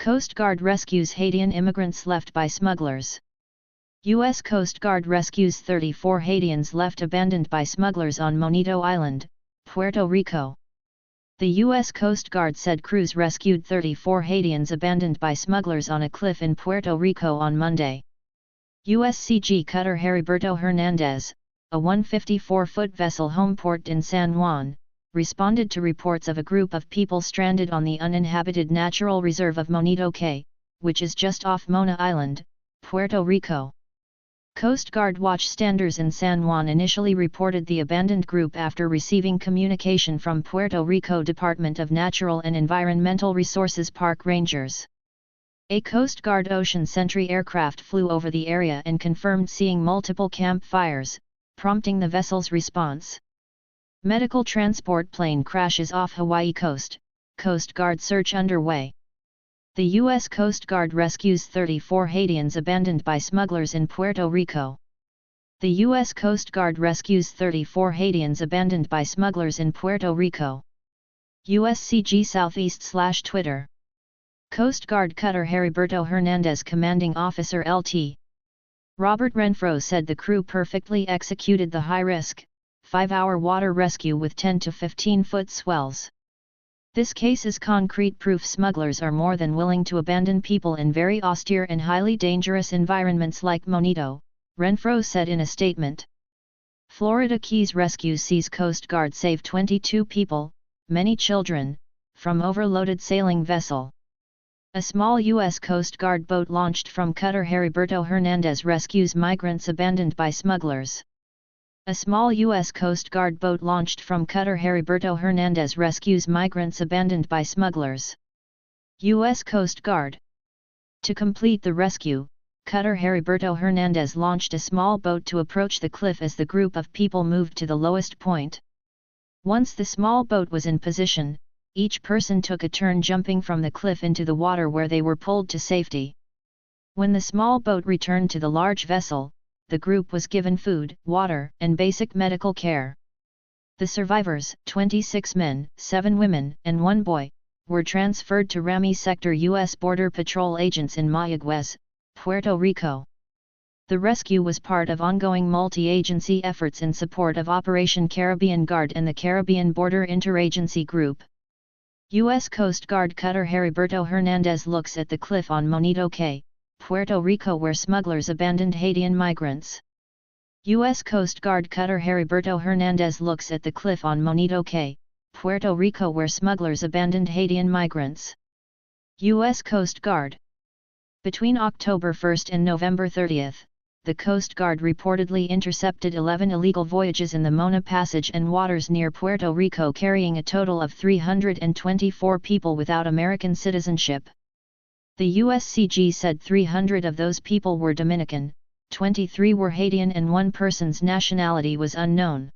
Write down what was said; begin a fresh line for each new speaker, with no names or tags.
Coast Guard rescues Haitian immigrants left by smugglers. U.S. Coast Guard rescues 34 Haitians left abandoned by smugglers on Monito Island, Puerto Rico. The U.S. Coast Guard said crews rescued 34 Haitians abandoned by smugglers on a cliff in Puerto Rico on Monday. USCG cutter Heriberto Hernandez, a 154-foot vessel homeport in San Juan, responded to reports of a group of people stranded on the uninhabited natural reserve of Monito Cay, which is just off Mona Island, Puerto Rico. Coast Guard watchstanders in San Juan initially reported the abandoned group after receiving communication from Puerto Rico Department of Natural and Environmental Resources park rangers. A Coast Guard Ocean Sentry aircraft flew over the area and confirmed seeing multiple campfires, prompting the vessel's response. Medical transport plane crashes off Hawaii coast, Coast Guard search underway. The U.S. Coast Guard rescues 34 Haitians abandoned by smugglers in Puerto Rico. The U.S. Coast Guard rescues 34 Haitians abandoned by smugglers in Puerto Rico. USCG Southeast/Twitter. Coast Guard cutter Heriberto Hernandez commanding officer LT. Robert Renfro said the crew perfectly executed the high-risk, 5-hour water rescue with 10 to 15-foot swells. This case is concrete proof smugglers are more than willing to abandon people in very austere and highly dangerous environments like Monito, Renfro said in a statement. Florida Keys rescue sees Coast Guard save 22 people, many children, from overloaded sailing vessel. A small U.S. Coast Guard boat launched from cutter Heriberto Hernandez rescues migrants abandoned by smugglers. A small U.S. Coast Guard boat launched from cutter Heriberto Hernandez rescues migrants abandoned by smugglers. U.S. Coast Guard. To complete the rescue, cutter Heriberto Hernandez launched a small boat to approach the cliff as the group of people moved to the lowest point. Once the small boat was in position, each person took a turn jumping from the cliff into the water where they were pulled to safety. When the small boat returned to the large vessel, the group was given food, water, and basic medical care. The survivors, 26 men, 7 women, and 1 boy, were transferred to Rami Sector U.S. Border Patrol agents in Mayagüez, Puerto Rico. The rescue was part of ongoing multi-agency efforts in support of Operation Caribbean Guard and the Caribbean Border Interagency Group. U.S. Coast Guard cutter Heriberto Hernandez looks at the cliff on Monito Cay, Puerto Rico where smugglers abandoned Haitian migrants. U.S. Coast Guard cutter Heriberto Hernandez looks at the cliff on Monito Cay, Puerto Rico where smugglers abandoned Haitian migrants. U.S. Coast Guard. Between October 1 and November 30, the Coast Guard reportedly intercepted 11 illegal voyages in the Mona Passage and waters near Puerto Rico carrying a total of 324 people without American citizenship. The USCG said 300 of those people were Dominican, 23 were Haitian and one person's nationality was unknown.